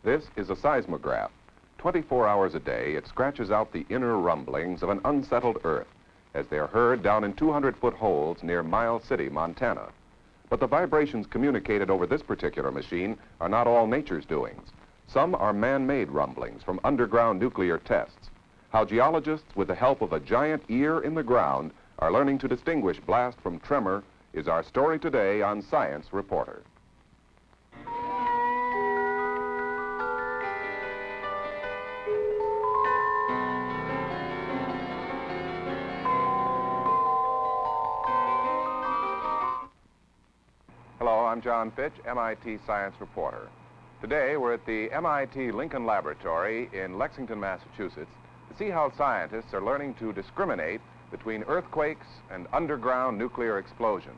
This is a seismograph. 24 hours a day, it scratches out the inner rumblings of an unsettled Earth as they are heard down in 200-foot holes near Miles City, Montana. But the vibrations communicated over this particular machine are not all nature's doings. Some are man-made rumblings from underground nuclear tests. How geologists, with the help of a giant ear in the ground, are learning to distinguish blast from tremor is our story today on Science Reporter. Hello, I'm John Fitch, MIT Science Reporter. Today we're at the MIT Lincoln Laboratory in Lexington, Massachusetts, to see how scientists are learning to discriminate between earthquakes and underground nuclear explosions.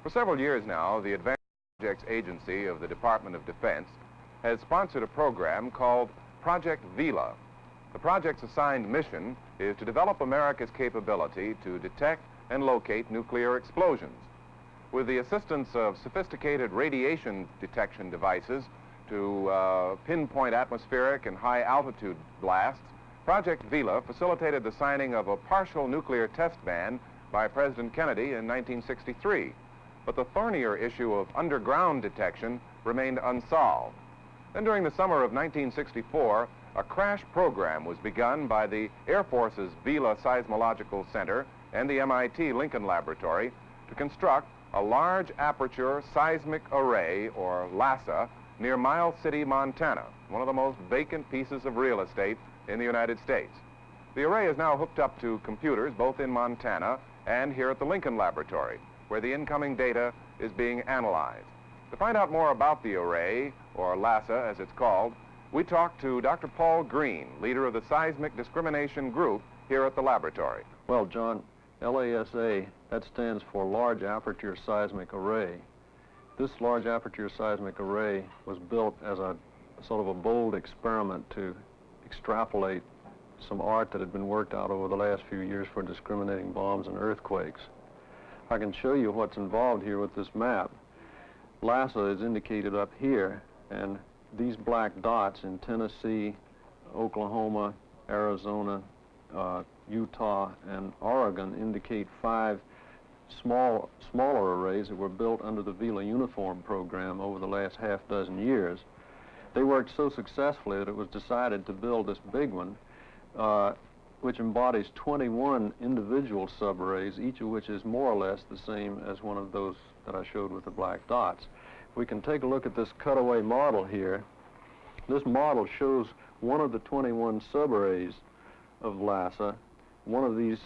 For several years now, the Advanced Projects Agency of the Department of Defense has sponsored a program called Project VILA. The project's assigned mission is to develop America's capability to detect and locate nuclear explosions. With the assistance of sophisticated radiation detection devices to pinpoint atmospheric and high-altitude blasts, Project VILA facilitated the signing of a partial nuclear test ban by President Kennedy in 1963. But the thornier issue of underground detection remained unsolved. Then during the summer of 1964, a crash program was begun by the Air Force's VILA Seismological Center and the MIT Lincoln Laboratory to construct a Large Aperture Seismic Array, or LASA, near Miles City, Montana, one of the most vacant pieces of real estate in the United States. The array is now hooked up to computers both in Montana and here at the Lincoln Laboratory, where the incoming data is being analyzed. To find out more about the array, or LASA as it's called, we talked to Dr. Paul Green, leader of the Seismic Discrimination Group here at the laboratory. Well, John, LASA, that stands for Large Aperture Seismic Array. This Large Aperture Seismic Array was built as a sort of a bold experiment to extrapolate some art that had been worked out over the last few years for discriminating bombs and earthquakes. I can show you what's involved here with this map. LASA is indicated up here, and these black dots in Tennessee, Oklahoma, Arizona, Utah, and Oregon indicate 5 smaller arrays that were built under the VILA uniform program over the last half-dozen years. They worked so successfully that it was decided to build this big one, which embodies 21 individual subarrays, each of which is more or less the same as one of those that I showed with the black dots. We can take a look at this cutaway model here. This model shows one of the 21 subarrays of LASA, one of these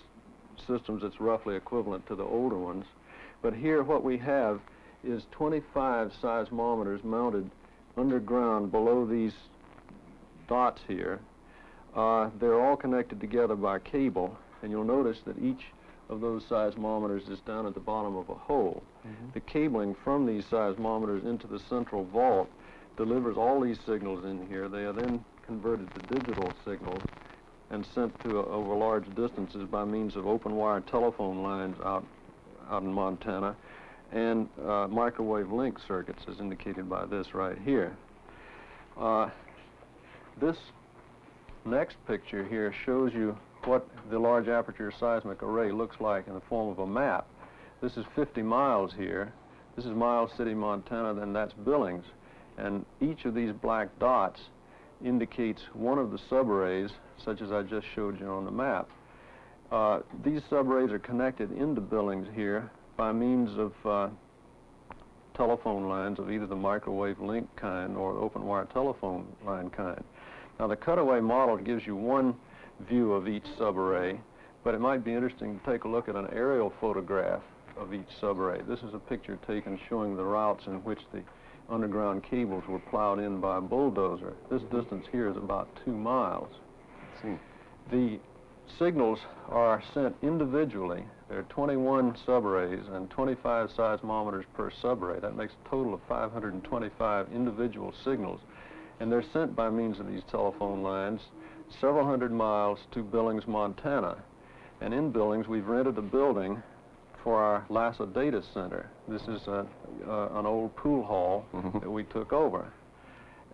systems that's roughly equivalent to the older ones. But here what we have is 25 seismometers mounted underground below these dots here. They're all connected together by cable, and you'll notice that each of those seismometers is down at the bottom of a hole. The cabling from these seismometers into the central vault delivers all these signals in here. They are then converted to digital signals and sent to over large distances by means of open wire telephone lines out in Montana and microwave link circuits as indicated by this right here. This next picture here shows you what the Large Aperture Seismic Array looks like in the form of a map. This is 50 miles here. This is Miles City, Montana, then that's Billings. And each of these black dots indicates one of the subarrays, such as I just showed you on the map. These subarrays are connected into Billings here by means of telephone lines of either the microwave link kind or open wire telephone line kind. Now the cutaway model gives you one view of each subarray, but it might be interesting to take a look at an aerial photograph of each subarray. This is a picture taken showing the routes in which the underground cables were plowed in by a bulldozer. This distance here is about 2 miles. The signals are sent individually. There are 21 subarrays and 25 seismometers per subarray. That makes a total of 525 individual signals. And they're sent by means of these telephone lines several hundred miles to Billings, Montana. And in Billings, we've rented a building for our LASA data center. This is an old pool hall that we took over.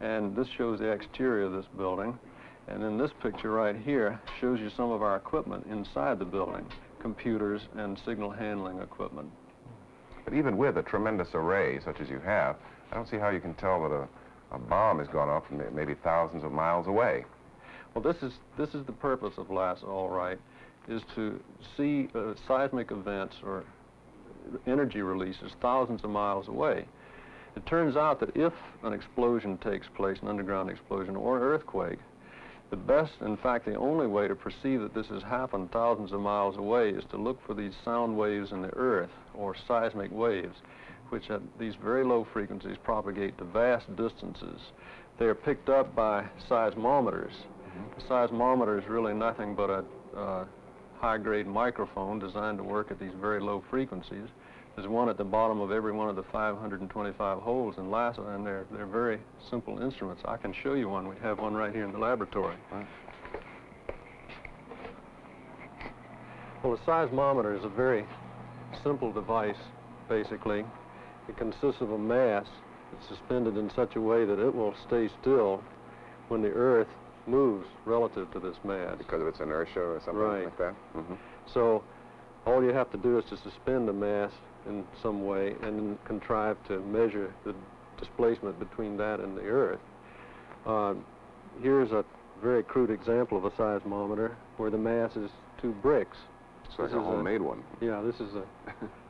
And this shows the exterior of this building. And then this picture right here shows you some of our equipment inside the building, computers and signal handling equipment. But even with a tremendous array such as you have, I don't see how you can tell that a bomb has gone off from maybe thousands of miles away. Well, this is the purpose of LASA, all right, is to see seismic events or energy releases thousands of miles away. It turns out that if an explosion takes place, an underground explosion or an earthquake, the best, in fact, the only way to perceive that this has happened thousands of miles away is to look for these sound waves in the earth, or seismic waves, which at these very low frequencies propagate to vast distances. They are picked up by seismometers. The seismometer is really nothing but a high-grade microphone designed to work at these very low frequencies. There's one at the bottom of every one of the 525 holes in LASA, and they're very simple instruments. I can show you one. We have one right here in the laboratory. Right. Well, a seismometer is a very simple device, basically. It consists of a mass that's suspended in such a way that it will stay still when the Earth moves relative to this mass. Because of its inertia or something Right. like that? Mm-hmm. So all you have to do is to suspend the mass in some way and then contrive to measure the displacement between that and the Earth. Here's a very crude example of a seismometer where the mass is 2 bricks. It's like a homemade one. Yeah, this is a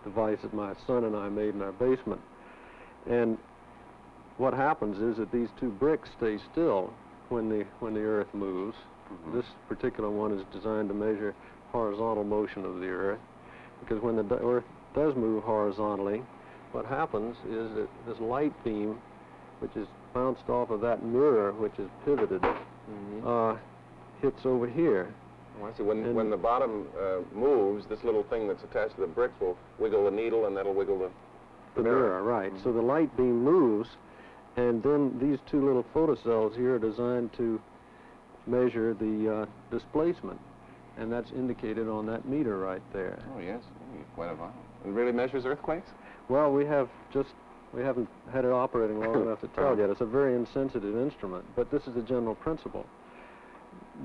device that my son and I made in our basement. And what happens is that these 2 bricks stay still when the Earth moves. Mm-hmm. This particular one is designed to measure horizontal motion of the Earth, because when the Earth does move horizontally, what happens is that this light beam, which is bounced off of that mirror, which is pivoted, hits over here. Oh, I see. When the bottom moves, this little thing that's attached to the bricks will wiggle the needle, and that'll wiggle the mirror. Right. So the light beam moves, and then these 2 little photocells here are designed to measure the displacement, and that's indicated on that meter right there. Oh, yes. Quite a while. It really measures earthquakes? Well, we haven't had it operating long enough to tell yet. It's a very insensitive instrument, but this is the general principle.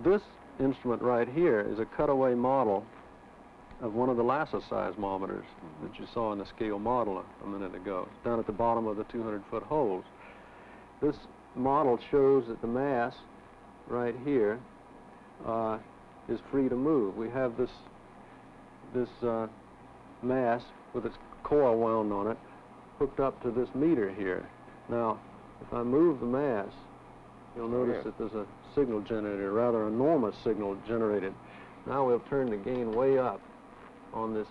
This instrument right here is a cutaway model of one of the LASA seismometers that you saw in the scale model a minute ago, down at the bottom of the 200-foot holes. This model shows that the mass right here is free to move. We have this mass with its coil wound on it hooked up to this meter here. Now, if I move the mass, you'll notice that there's a signal generated, a rather enormous signal generated. Now we'll turn the gain way up on this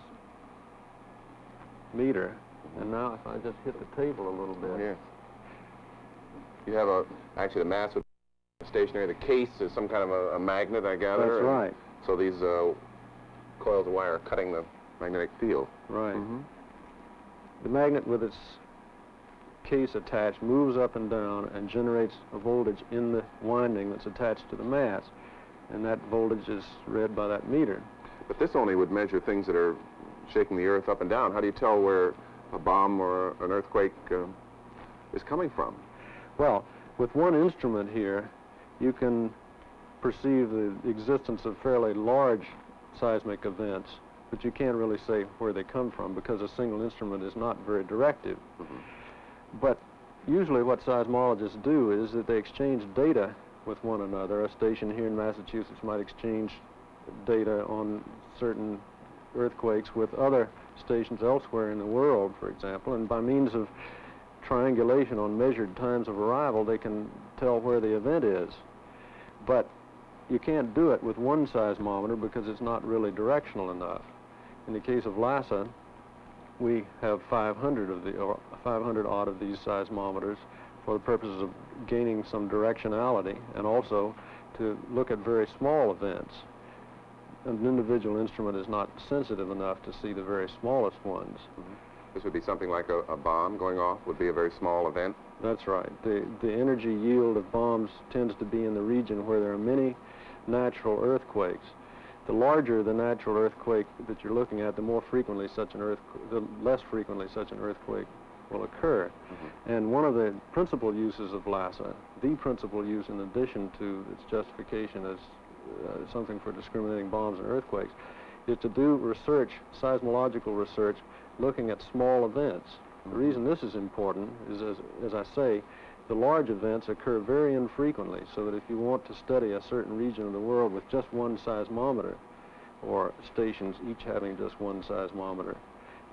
meter, and now if I just hit the table a little bit. Oh, yes. You have actually the mass with stationary. The case is some kind of a magnet, I gather. That's right. So these coils of wire are cutting the magnetic field. Right. The magnet with its case attached moves up and down and generates a voltage in the winding that's attached to the mass, and that voltage is read by that meter. But this only would measure things that are shaking the Earth up and down. How do you tell where a bomb or an earthquake is coming from? Well, with one instrument here, you can perceive the existence of fairly large seismic events, but you can't really say where they come from because a single instrument is not very directive. But usually what seismologists do is that they exchange data with one another. A station here in Massachusetts might exchange data on certain earthquakes with other stations elsewhere in the world, for example, and by means of triangulation on measured times of arrival, they can tell where the event is. But you can't do it with one seismometer because it's not really directional enough. In the case of LASA, we have 500 odd of these seismometers for the purposes of gaining some directionality and also to look at very small events. An individual instrument is not sensitive enough to see the very smallest ones. This would be something like a bomb going off, would be a very small event? That's right. The energy yield of bombs tends to be in the region where there are many natural earthquakes. The larger the natural earthquake that you're looking at, the less frequently such an earthquake will occur. And one of the principal uses of LASA, the principal use in addition to its justification as something for discriminating bombs and earthquakes, is to do research, seismological research, looking at small events. The reason this is important is, as I say, the large events occur very infrequently, so that if you want to study a certain region of the world with just one seismometer, or stations each having just one seismometer,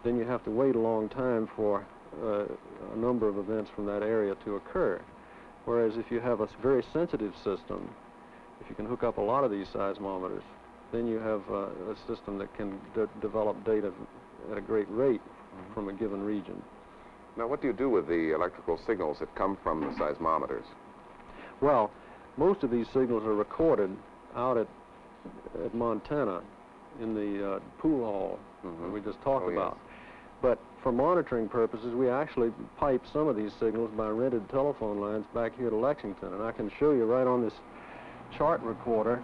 then you have to wait a long time for a number of events from that area to occur. Whereas if you have a very sensitive system, if you can hook up a lot of these seismometers, then you have a system that can develop data at a great rate from a given region. Now, what do you do with the electrical signals that come from the seismometers? Well, most of these signals are recorded out at Montana in the pool hall that we just talked about. But for monitoring purposes, we actually pipe some of these signals by rented telephone lines back here to Lexington. And I can show you right on this chart recorder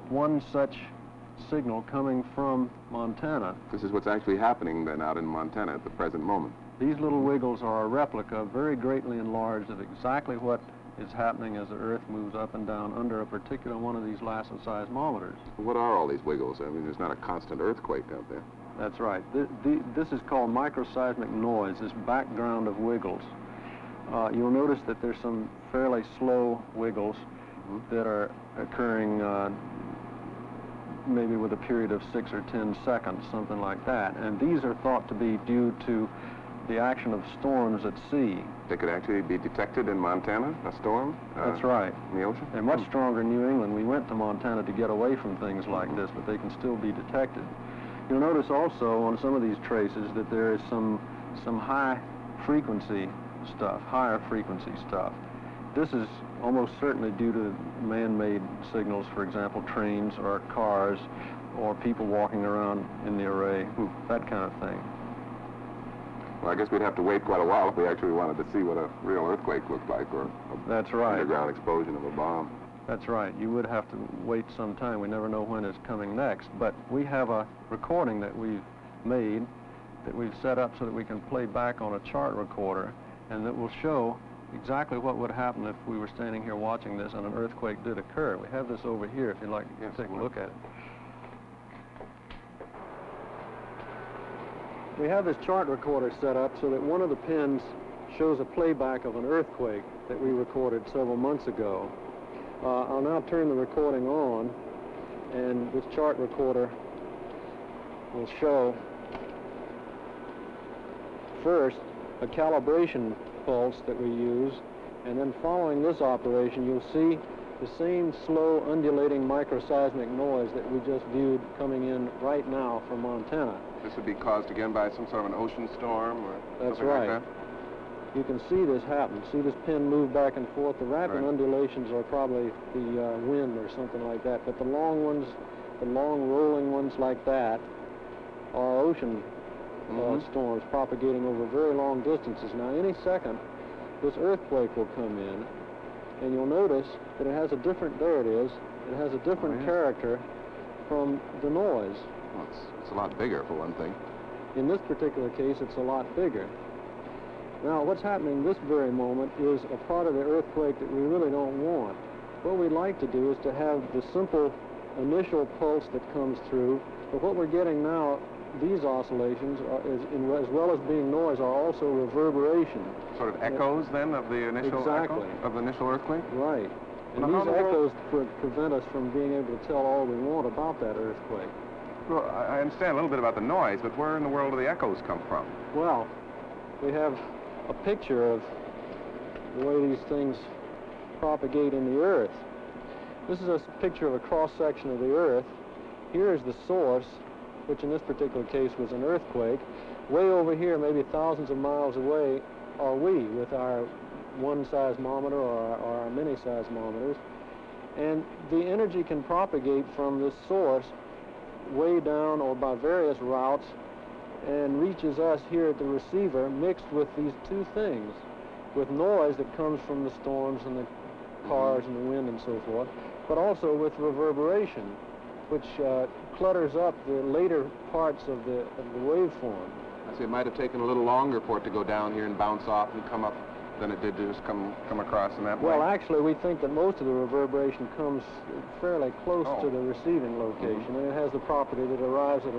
one such signal coming from Montana. This is what's actually happening then out in Montana at the present moment. These little wiggles are a replica, very greatly enlarged, of exactly what is happening as the Earth moves up and down under a particular one of these LASA seismometers. What are all these wiggles? I mean, there's not a constant earthquake out there. That's right. This is called microseismic noise, this background of wiggles. You'll notice that there's some fairly slow wiggles that are occurring maybe with a period of 6 or 10 seconds, something like that. And these are thought to be due to the action of storms at sea. They could actually be detected in Montana, a storm? That's right. In the ocean? They're much stronger in New England. We went to Montana to get away from things like this, but they can still be detected. You'll notice also on some of these traces that there is some high frequency stuff, higher frequency stuff. This is almost certainly due to man-made signals, for example, trains or cars or people walking around in the array, that kind of thing. Well, I guess we'd have to wait quite a while if we actually wanted to see what a real earthquake looked like, or That's right. underground explosion of a bomb. That's right. You would have to wait some time. We never know when it's coming next. But we have a recording that we've made, that we've set up so that we can play back on a chart recorder, and that will show exactly what would happen if we were standing here watching this and an earthquake did occur. We have this over here if you'd like to take a look at it. We have this chart recorder set up so that one of the pins shows a playback of an earthquake that we recorded several months ago. I'll now turn the recording on, and this chart recorder will show first a calibration pulse that we use, and then following this operation you'll see the same slow undulating microseismic noise that we just viewed coming in right now from Montana. This would be caused again by some sort of an ocean storm or That's something right. like that? You can see this happen. See this pin move back and forth. The rapid undulations are probably the wind or something like that, but the long ones, the long rolling ones like that, are ocean storms propagating over very long distances. Now, any second, this earthquake will come in, and you'll notice that it has a different, there it is, it has a different character from the noise. Well, it's a lot bigger, for one thing. In this particular case, it's a lot bigger. Now, what's happening this very moment is a part of the earthquake that we really don't want. What we'd like to do is to have the simple initial pulse that comes through, but what we're getting now, these oscillations, as well as being noise, are also reverberation. Sort of echoes, then, of the initial of the initial earthquake? Right. And these echoes prevent us from being able to tell all we want about that earthquake. Well, I understand a little bit about the noise, but where in the world do the echoes come from? Well, we have a picture of the way these things propagate in the earth. This is a picture of a cross-section of the earth. Here is the source, which in this particular case was an earthquake. Way over here, maybe thousands of miles away, are we with our one seismometer or our many seismometers. And the energy can propagate from this source way down or by various routes and reaches us here at the receiver mixed with these two things, with noise that comes from the storms and the cars and the wind and so forth, but also with reverberation, which clutters up the later parts of the waveform. I see, it might have taken a little longer for it to go down here and bounce off and come up than it did to just come across in that way. Well, actually, we think that most of the reverberation comes fairly close to the receiving location, and it has the property that arrives at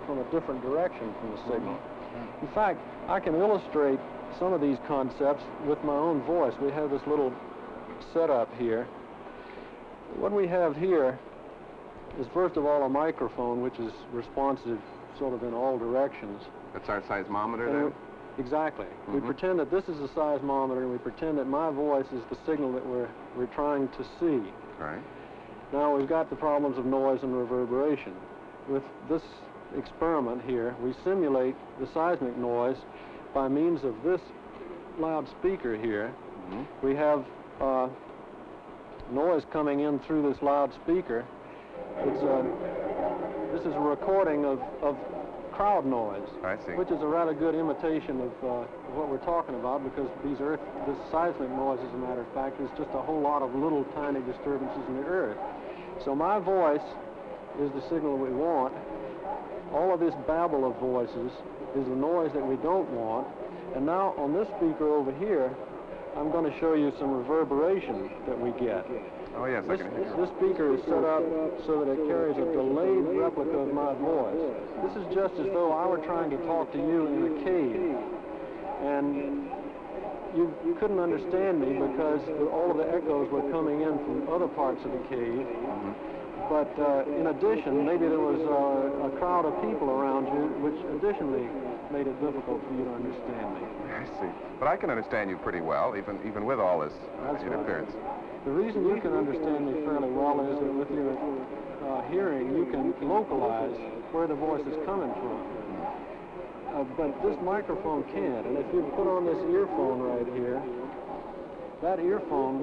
from a different direction from the signal. In fact, I can illustrate some of these concepts with my own voice. We have this little setup here. What we have here is, first of all, a microphone which is responsive sort of in all directions. That's our seismometer then? Exactly. We pretend that this is a seismometer, and we pretend that my voice is the signal that we're trying to see. Right. Now we've got the problems of noise and reverberation. With this experiment here, we simulate the seismic noise by means of this loudspeaker here. We have noise coming in through this loudspeaker. This is a recording of crowd noise, I see. which is a rather good imitation of what we're talking about, because this seismic noise, as a matter of fact, is just a whole lot of little tiny disturbances in the earth. So my voice is the signal we want. All of this babble of voices is the noise that we don't want. And now on this speaker over here, I'm going to show you some reverberation that we get. Oh, yes, I can hear. This speaker is set up so that it carries a delayed replica of my voice. This is just as though I were trying to talk to you in a cave, and you couldn't understand me because all of the echoes were coming in from other parts of the cave. But in addition, maybe there was a crowd of people around you, which additionally made it difficult for you to understand me. I see. But I can understand you pretty well, even with all this interference. Right. The reason you can understand me fairly well is that with your hearing, you can localize where the voice is coming from. But this microphone can't. And if you put on this earphone right here, that earphone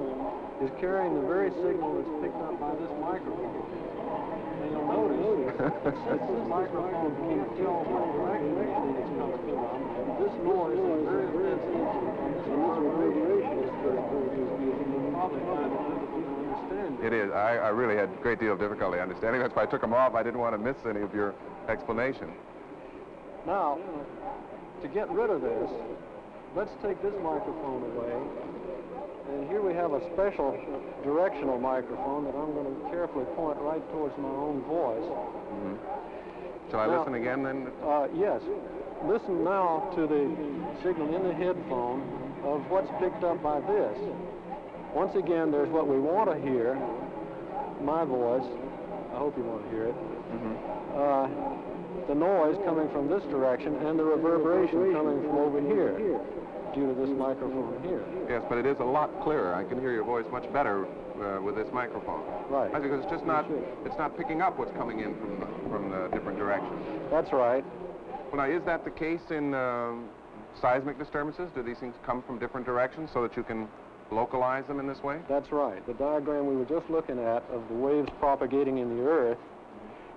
is carrying the very signal that's picked up by this microphone. And you'll notice that since this microphone can't tell what direction it's coming from, this noise is very offensive, and this reverberation is very probably kind of difficult to understand. It is. I really had a great deal of difficulty understanding. That's why I took them off. I didn't want to miss any of your explanation. Now, to get rid of this, let's take this microphone away. And here we have a special directional microphone that I'm going to carefully point right towards my own voice. Shall I listen again then? Yes. Listen now to the signal in the headphone of what's picked up by this. Once again, there's what we want to hear, my voice. I hope you want to hear it. The noise coming from this direction and the reverberation coming from over here due to this microphone here. Yes, but it is a lot clearer. I can hear your voice much better with this microphone. Right. Because it's just not picking up what's coming in from the different directions. That's right. Well, now, is that the case in seismic disturbances? Do these things come from different directions so that you can localize them in this way? That's right. The diagram we were just looking at of the waves propagating in the earth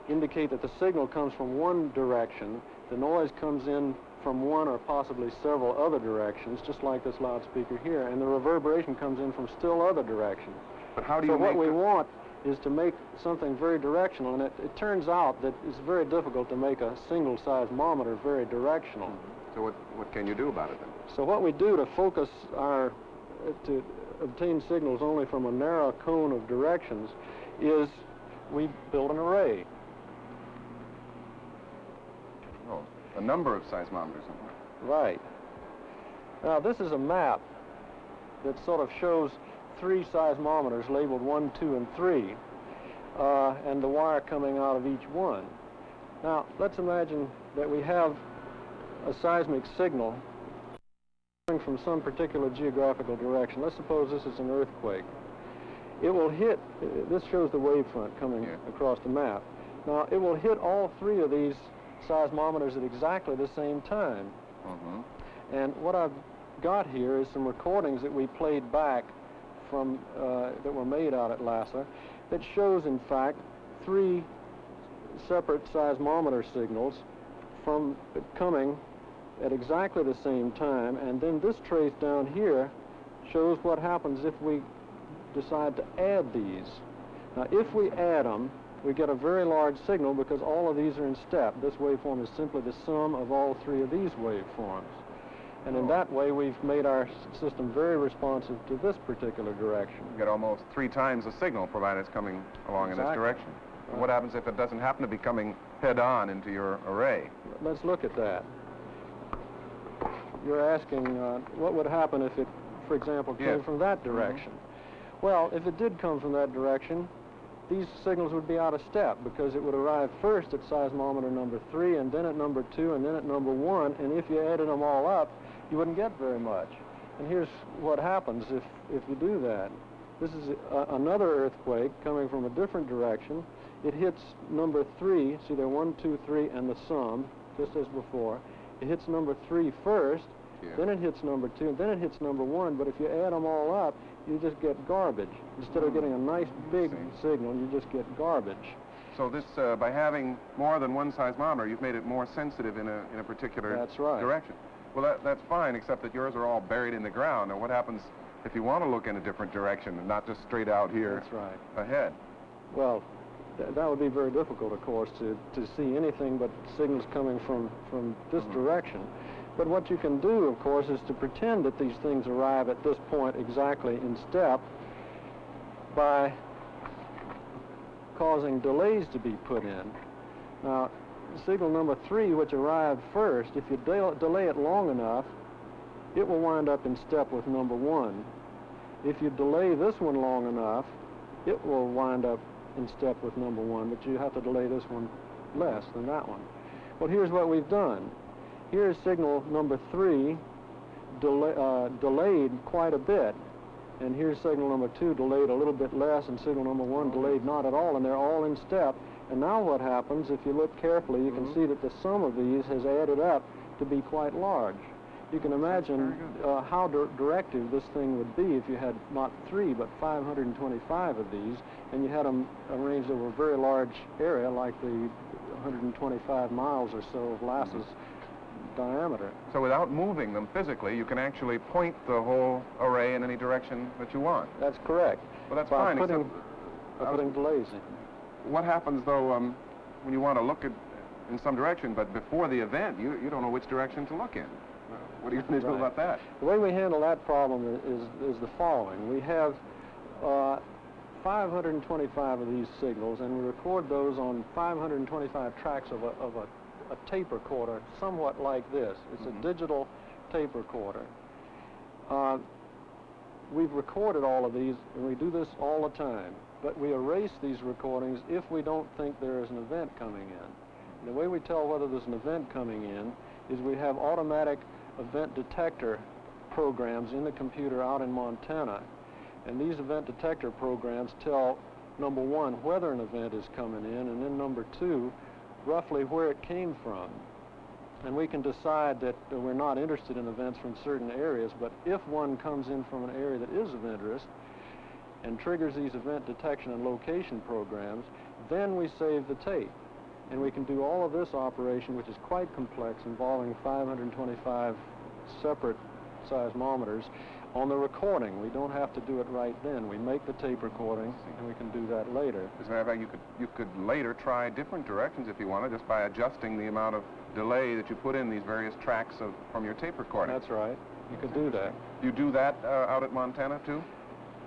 indicate that the signal comes from one direction. The noise comes in from one or possibly several other directions, just like this loudspeaker here, and the reverberation comes in from still other directions. But how do you So what we want is to make something very directional, and it turns out that it's very difficult to make a single seismometer very directional. So what can you do about it then? So what we do to focus to obtain signals only from a narrow cone of directions is we build an array. Oh, a number of seismometers. Right. Now this is a map that sort of shows 3 seismometers labeled 1, 2, and 3, and the wire coming out of each one. Now let's imagine that we have a seismic signal coming from some particular geographical direction. Let's suppose this is an earthquake. It will hit, this shows the wavefront coming across the map. Now it will hit all 3 of these seismometers at exactly the same time. And what I've got here is some recordings that we played back from that were made out at LASA that shows, in fact, 3 separate seismometer signals coming at exactly the same time, and then this trace down here shows what happens if we decide to add these. Now, if we add them, we get a very large signal because all of these are in step. This waveform is simply the sum of all three of these waveforms. And in that way, we've made our system very responsive to this particular direction. You get almost 3 times the signal, provided it's coming along in this direction. Right. What happens if it doesn't happen to be coming head-on into your array? Let's look at that. You're asking what would happen if it, for example, came from that direction. Well, if it did come from that direction, these signals would be out of step because it would arrive first at seismometer number 3, and then at number 2, and then at number 1, and if you added them all up, you wouldn't get very much. And here's what happens if you do that. This is another earthquake coming from a different direction. It hits number 3, see there 1, 2, 3, and the sum, just as before. It hits number 3 first, then it hits number 2, and then it hits number 1, but if you add them all up, you just get garbage. Instead of getting a nice big signal, you just get garbage. So this, by having more than one seismometer, you've made it more sensitive in a particular direction. Well, that's fine, except that yours are all buried in the ground. Now, what happens if you want to look in a different direction and not just straight out here ahead? Well, that would be very difficult, of course, to see anything but signals coming from this direction. But what you can do, of course, is to pretend that these things arrive at this point exactly in step by causing delays to be put in. Now, signal number 3, which arrived first, if you delay it long enough, it will wind up in step with number 1. If you delay this one long enough, it will wind up in step with number 1, but you have to delay this one less than that one. Well, here's what we've done. Here's signal number 3 delayed quite a bit, and here's signal number 2 delayed a little bit less, and signal number 1 delayed not at all, and they're all in step. And now what happens, if you look carefully, you can see that the sum of these has added up to be quite large. You can imagine how directive this thing would be if you had not 3, but 525 of these, and you had them arranged over a very large area, like the 125 miles or so of LASA's diameter. So without moving them physically, you can actually point the whole array in any direction that you want. That's correct. Well, that's fine. By putting delays in. What happens, though, when you want to look in some direction, but before the event, you don't know which direction to look in? What are you going to do about that? The way we handle that problem is the following. We have 525 of these signals, and we record those on 525 tracks of a tape recorder, somewhat like this. It's a digital tape recorder. We've recorded all of these, and we do this all the time, but we erase these recordings if we don't think there is an event coming in. And the way we tell whether there's an event coming in is we have automatic event detector programs in the computer out in Montana, and these event detector programs tell, number 1, whether an event is coming in, and then number 2, roughly where it came from. And we can decide that we're not interested in events from certain areas, but if one comes in from an area that is of interest and triggers these event detection and location programs, then we save the tape. And we can do all of this operation, which is quite complex, involving 525 separate seismometers, on the recording. We don't have to do it right then. We make the tape recording, and we can do that later. As a matter of fact, you could later try different directions if you wanted, just by adjusting the amount of delay that you put in these various tracks from your tape recording. That's right. You could do that. You do that out at Montana, too?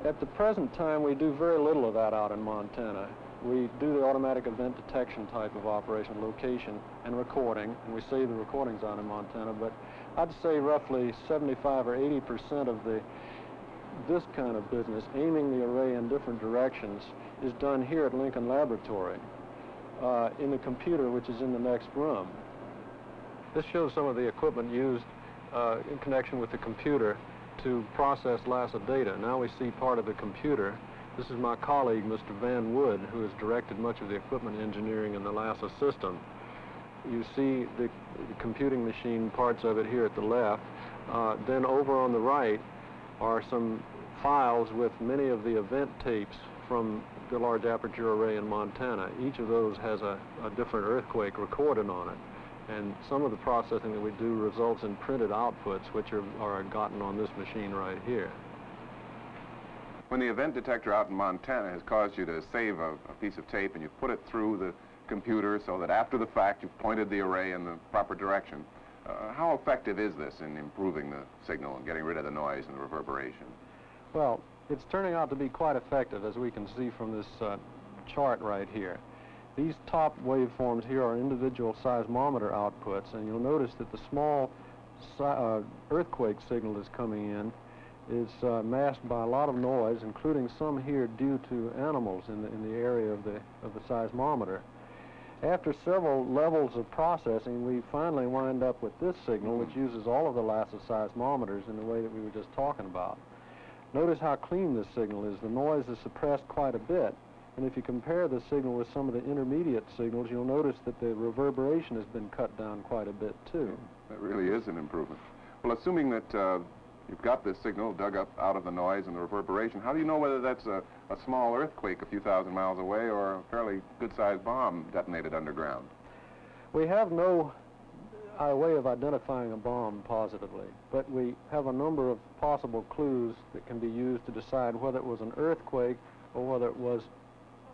At the present time, we do very little of that out in Montana. We do the automatic event detection type of operation, location and recording, and we save the recordings out in Montana, but I'd say roughly 75 or 80% of this kind of business, aiming the array in different directions, is done here at Lincoln Laboratory in the computer, which is in the next room. This shows some of the equipment used in connection with the computer to process LASA data. Now we see part of the computer. This is my colleague, Mr. Van Wood, who has directed much of the equipment engineering in the LASA system. You see the computing machine, parts of it here at the left. Then over on the right are some files with many of the event tapes from the Large Aperture Array in Montana. Each of those has a different earthquake recorded on it. And some of the processing that we do results in printed outputs, which are gotten on this machine right here. When the event detector out in Montana has caused you to save a piece of tape and you put it through the computer so that after the fact you've pointed the array in the proper direction, how effective is this in improving the signal and getting rid of the noise and the reverberation? Well, it's turning out to be quite effective, as we can see from this chart right here. These top waveforms here are individual seismometer outputs, and you'll notice that the small earthquake signal that's coming in is masked by a lot of noise, including some here due to animals in the area of the seismometer. After several levels of processing, we finally wind up with this signal, which uses all of the LASA seismometers in the way that we were just talking about. Notice how clean this signal is. The noise is suppressed quite a bit, and if you compare the signal with some of the intermediate signals, you'll notice that the reverberation has been cut down quite a bit too. That really is an improvement. Well, assuming that you've got this signal dug up out of the noise and the reverberation, how do you know whether that's a small earthquake a few thousand miles away or a fairly good-sized bomb detonated underground? We have no way of identifying a bomb positively, but we have a number of possible clues that can be used to decide whether it was an earthquake or whether it was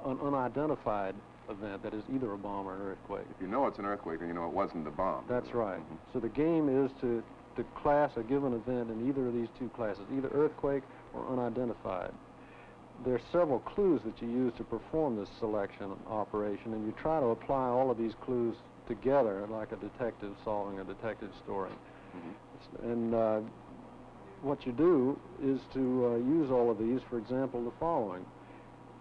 an unidentified event, that is either a bomb or an earthquake. If you know it's an earthquake, then you know it wasn't a bomb. That's right. Mm-hmm. So the game is to class a given event in either of these two classes, either earthquake or unidentified. There are several clues that you use to perform this selection operation, and you try to apply all of these clues together like a detective solving a detective story. Mm-hmm. And what you do is to use all of these, for example, the following.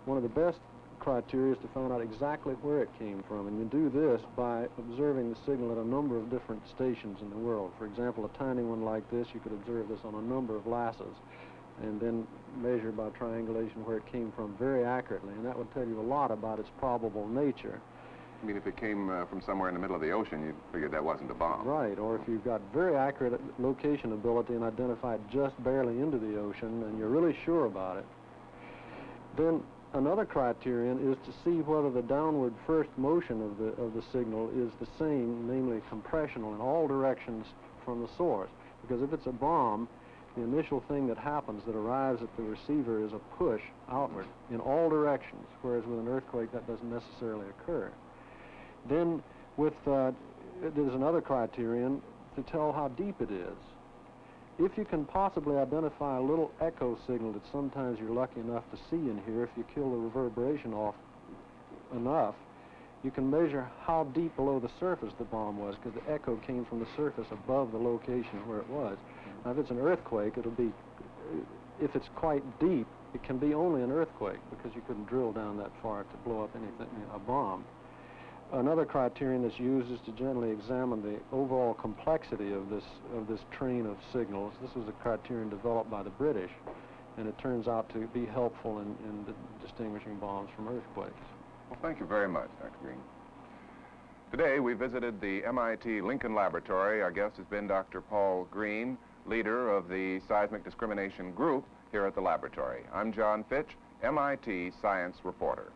One of the best criteria is to find out exactly where it came from, and you do this by observing the signal at a number of different stations in the world. For example, a tiny one like this, you could observe this on a number of LASAs and then measure by triangulation where it came from very accurately, and that would tell you a lot about its probable nature. I mean, if it came from somewhere in the middle of the ocean, you figured that wasn't a bomb. Right, or if you've got very accurate location ability and identify it just barely into the ocean and you're really sure about it, then another criterion is to see whether the downward first motion of the signal is the same, namely compressional in all directions from the source. Because if it's a bomb, the initial thing that happens that arrives at the receiver is a push outward in all directions, whereas with an earthquake that doesn't necessarily occur. Then there's another criterion to tell how deep it is. If you can possibly identify a little echo signal that sometimes you're lucky enough to see in here, if you kill the reverberation off enough, you can measure how deep below the surface the bomb was, because the echo came from the surface above the location where it was. Now, if it's an earthquake, it'll be, if it's quite deep, it can be only an earthquake, because you couldn't drill down that far to blow up anything, a bomb. Another criterion that's used is to generally examine the overall complexity of this train of signals. This was a criterion developed by the British, and it turns out to be helpful in distinguishing bombs from earthquakes. Well, thank you very much, Dr. Green. Today, we visited the MIT Lincoln Laboratory. Our guest has been Dr. Paul Green, leader of the Seismic Discrimination Group here at the laboratory. I'm John Fitch, MIT Science Reporter.